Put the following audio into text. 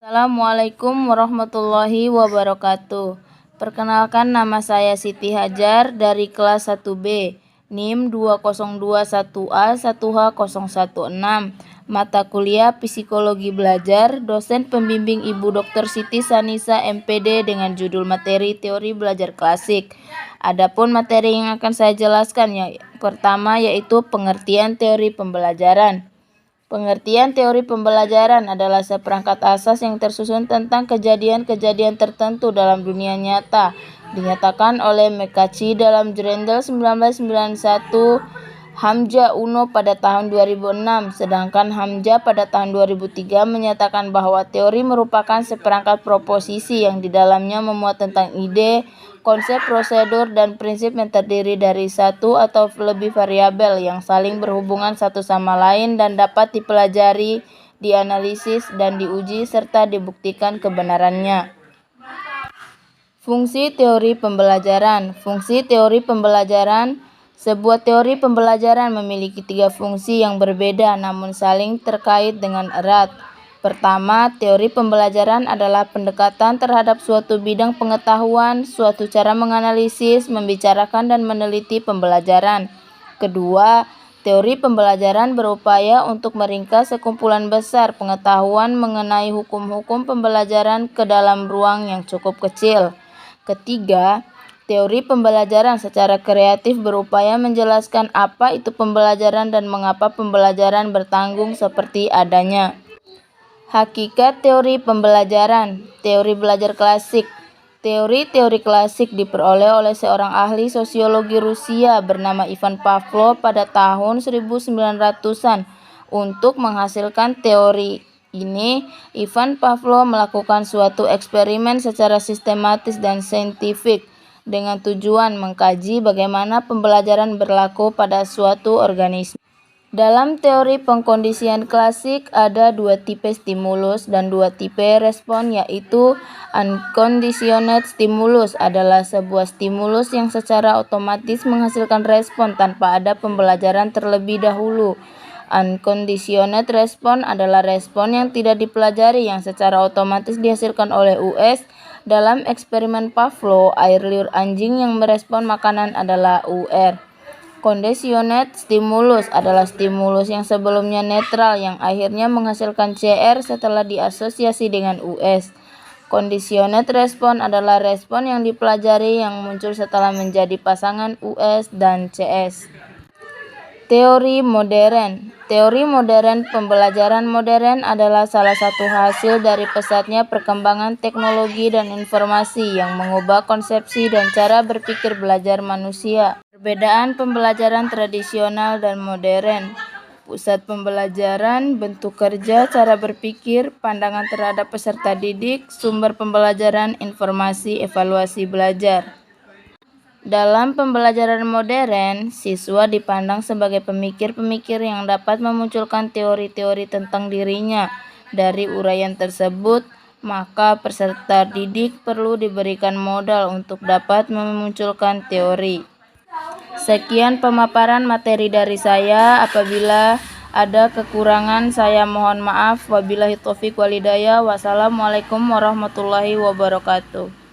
Assalamualaikum warahmatullahi wabarakatuh. Perkenalkan, nama saya Siti Hajar dari kelas 1B, NIM 2021A1H016, mata kuliah Psikologi Belajar, dosen pembimbing Ibu Dr. Siti Sanisa MPD dengan judul materi teori belajar klasik. Adapun materi yang akan saya jelaskan pertama yaitu pengertian teori pembelajaran. Pengertian teori pembelajaran adalah seperangkat asas yang tersusun tentang kejadian-kejadian tertentu dalam dunia nyata, dinyatakan oleh McCauchy dalam Jurnal 1991, Hamzah Uno pada tahun 2006, sedangkan Hamzah pada tahun 2003 menyatakan bahwa teori merupakan seperangkat proposisi yang di dalamnya memuat tentang ide, konsep, prosedur, dan prinsip yang terdiri dari satu atau lebih variabel yang saling berhubungan satu sama lain dan dapat dipelajari, dianalisis, dan diuji serta dibuktikan kebenarannya. Fungsi teori pembelajaran. Fungsi teori pembelajaran. Sebuah teori pembelajaran memiliki 3 fungsi yang berbeda namun saling terkait dengan erat. Pertama, teori pembelajaran adalah pendekatan terhadap suatu bidang pengetahuan, suatu cara menganalisis, membicarakan, dan meneliti pembelajaran. Kedua, teori pembelajaran berupaya untuk meringkas sekumpulan besar pengetahuan mengenai hukum-hukum pembelajaran ke dalam ruang yang cukup kecil. Ketiga, teori pembelajaran secara kreatif berupaya menjelaskan apa itu pembelajaran dan mengapa pembelajaran bertanggung seperti adanya. Hakikat teori pembelajaran. Teori belajar klasik. Teori-teori klasik diperoleh oleh seorang ahli sosiologi Rusia bernama Ivan Pavlov pada tahun 1900-an. Untuk menghasilkan teori ini, Ivan Pavlov melakukan suatu eksperimen secara sistematis dan saintifik dengan tujuan mengkaji bagaimana pembelajaran berlaku pada suatu organisme. Dalam teori pengkondisian klasik ada 2 tipe stimulus dan 2 tipe respon, yaitu unconditioned stimulus adalah sebuah stimulus yang secara otomatis menghasilkan respon tanpa ada pembelajaran terlebih dahulu. Unconditioned respon adalah respon yang tidak dipelajari yang secara otomatis dihasilkan oleh US. Dalam eksperimen Pavlov, air liur anjing yang merespon makanan adalah UR. Conditioned stimulus adalah stimulus yang sebelumnya netral yang akhirnya menghasilkan CR setelah diasosiasi dengan US. Conditioned respon adalah respon yang dipelajari yang muncul setelah menjadi pasangan US dan CS. Teori modern. Teori modern pembelajaran modern adalah salah satu hasil dari pesatnya perkembangan teknologi dan informasi yang mengubah konsepsi dan cara berpikir belajar manusia. Perbedaan pembelajaran tradisional dan modern. Pusat pembelajaran, bentuk kerja, cara berpikir, pandangan terhadap peserta didik, sumber pembelajaran, informasi, evaluasi belajar. Dalam pembelajaran modern, siswa dipandang sebagai pemikir-pemikir yang dapat memunculkan teori-teori tentang dirinya. Dari uraian tersebut, maka peserta didik perlu diberikan modal untuk dapat memunculkan teori. Sekian pemaparan materi dari saya. Apabila ada kekurangan, saya mohon maaf. Wabillahi taufiq wal hidayah. Wassalamualaikum warahmatullahi wabarakatuh.